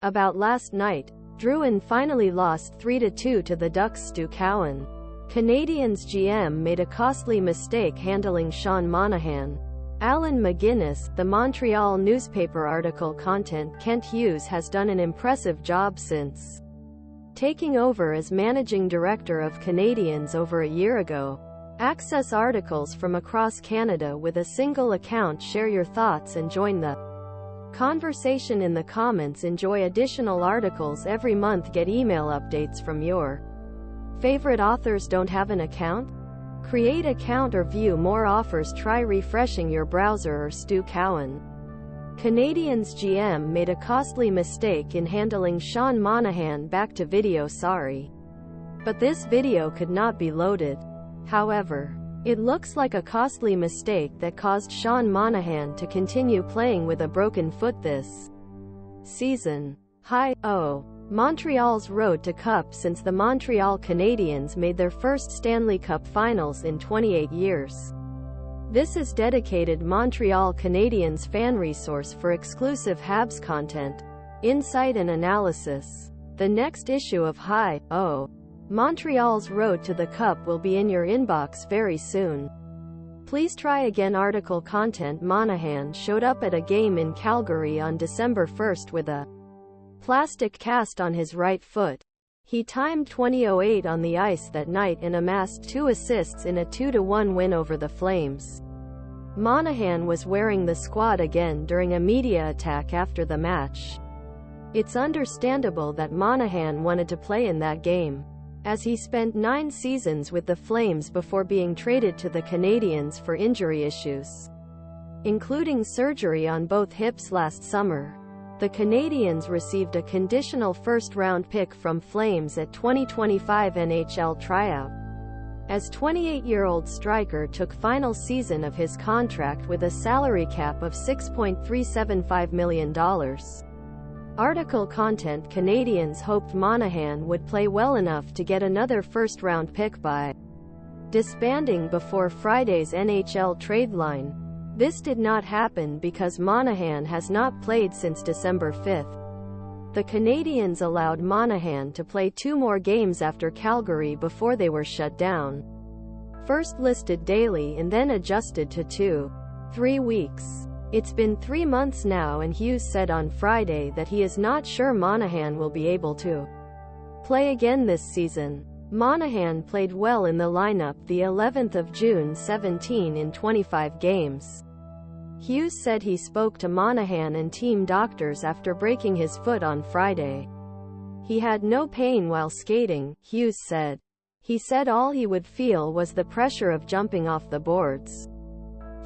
About last night, Drouin finally lost 3-2 to the Ducks. Stu Cowan, Canadiens GM, made a costly mistake handling Sean Monahan. Alan McGuinness, the Montreal newspaper article content. Kent Hughes has done an impressive job since taking over as managing director of Canadiens over a year ago. Access articles from across Canada with a single account. Share your thoughts and join the conversation in the comments. Enjoy additional articles every month. Get email updates from your favorite authors. Don't have an account? Create account or view more offers. Try refreshing your browser. Or Stu Cowan, Canadiens GM, made a costly mistake in handling Sean Monahan. Back to video. Sorry, but this video could not be loaded. However, it looks like a costly mistake that caused Sean Monahan to continue playing with a broken foot this season. Montreal's road to Cup. Since the Montreal Canadiens made their first Stanley Cup Finals in 28 years. This is dedicated Montreal Canadiens fan resource for exclusive Habs content, insight and analysis. The next issue of Montreal's road to the Cup will be in your inbox very soon. Please try again. Article content. Monahan showed up at a game in Calgary on December 1st with a plastic cast on his right foot. He timed .20:08 on the ice that night and amassed 2 assists in a 2-1 win over the Flames. Monahan was wearing the squad again during a media attack after the match. It's understandable that Monahan wanted to play in that game, as he spent 9 seasons with the Flames before being traded to the Canadiens for injury issues, including surgery on both hips last summer. The Canadiens received a conditional first-round pick from Flames at 2025 NHL tryout, as 28-year-old striker took final season of his contract with a salary cap of $6.375 million. Article content. Canadiens hoped Monahan would play well enough to get another first-round pick by disbanding before Friday's NHL trade line. This did not happen because Monahan has not played since December 5th. The Canadiens allowed Monahan to play 2 more games after Calgary before they were shut down. First listed daily and then adjusted to 2-3 weeks. It's been 3 months now, and Hughes said on Friday that he is not sure Monahan will be able to play again this season. Monahan played well in the lineup the 11th of June 17 in 25 games. Hughes said he spoke to Monahan and team doctors after breaking his foot on Friday. He had no pain while skating, Hughes said. He said all he would feel was the pressure of jumping off the boards,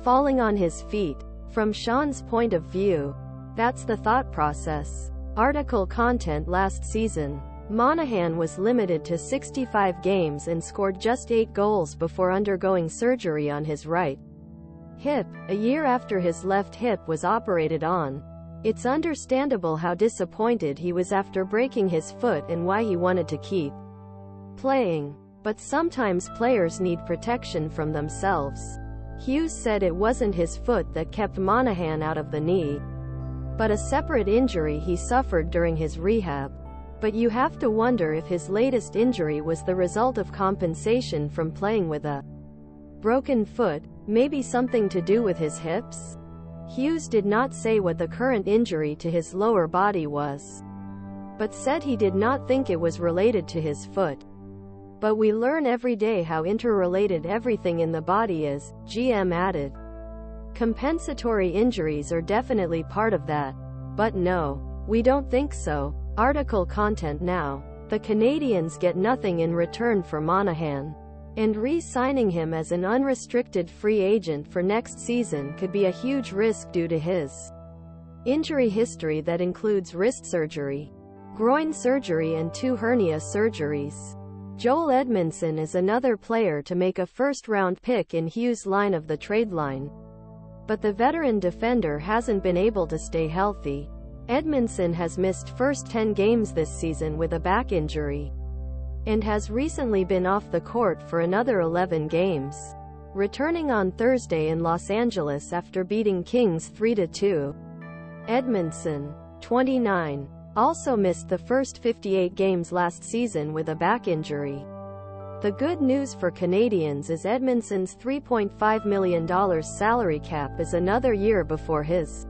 falling on his feet. From Sean's point of view, that's the thought process. Article content. Last season, Monahan was limited to 65 games and scored just 8 goals before undergoing surgery on his right hip, a year after his left hip was operated on. It's understandable how disappointed he was after breaking his foot and why he wanted to keep playing. But sometimes players need protection from themselves. Hughes said it wasn't his foot that kept Monahan out of the knee, but a separate injury he suffered during his rehab. But you have to wonder if his latest injury was the result of compensation from playing with a broken foot, maybe something to do with his hips? Hughes did not say what the current injury to his lower body was, but said he did not think it was related to his foot. But we learn every day how interrelated everything in the body is, GM added. Compensatory injuries are definitely part of that. But no, we don't think so. Article content. Now, the Canadiens get nothing in return for Monahan, and re-signing him as an unrestricted free agent for next season could be a huge risk due to his injury history that includes wrist surgery, groin surgery and 2 hernia surgeries. Joel Edmondson is another player to make a first-round pick in Hughes' line of the trade line, but the veteran defender hasn't been able to stay healthy. Edmondson has missed first 10 games this season with a back injury, and has recently been off the court for another 11 games, returning on Thursday in Los Angeles after beating Kings 3-2. Edmondson, 29, also missed the first 58 games last season with a back injury. The good news for Canadiens is Edmondson's $3.5 million salary cap is another year before his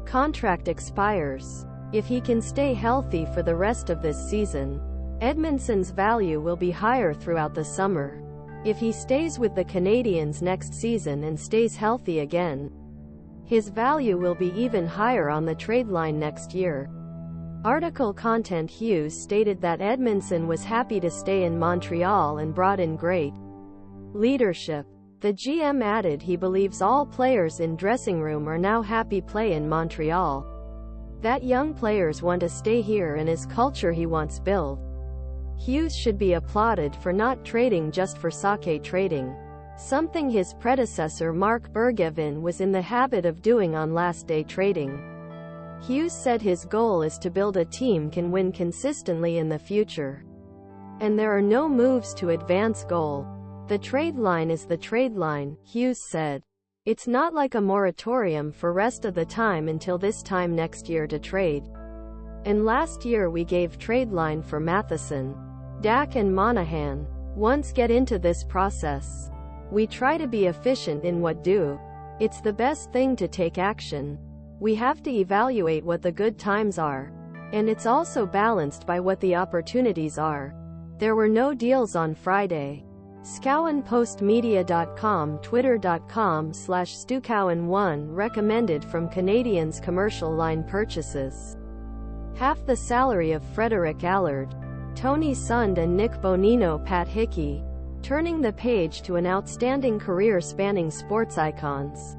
contract expires. If he can stay healthy for the rest of this season, Edmondson's value will be higher throughout the summer. If he stays with the Canadiens next season and stays healthy again, his value will be even higher on the trade line next year. Article content: Hughes stated that Edmondson was happy to stay in Montreal and brought in great leadership. The GM added he believes all players in dressing room are now happy play in Montreal, that young players want to stay here and his culture he wants built. Hughes should be applauded for not trading just for sake trading, something his predecessor Mark Bergevin was in the habit of doing on last day trading. Hughes said his goal is to build a team can win consistently in the future, and there are no moves to advance goal. The trade line is the trade line, Hughes said. It's not like a moratorium for rest of the time until this time next year to trade. And last year we gave trade line for Matheson, Dak and Monahan. Once get into this process, we try to be efficient in what do. It's the best thing to take action. We have to evaluate what the good times are, and it's also balanced by what the opportunities are. There were no deals on Friday. ScowanPostMedia.com, Twitter.com/StuCowan1 recommended from Canadiens commercial line purchases. Half the salary of Frederick Allard, Tony Sund and Nick Bonino. Pat Hickey, turning the page to an outstanding career spanning sports icons.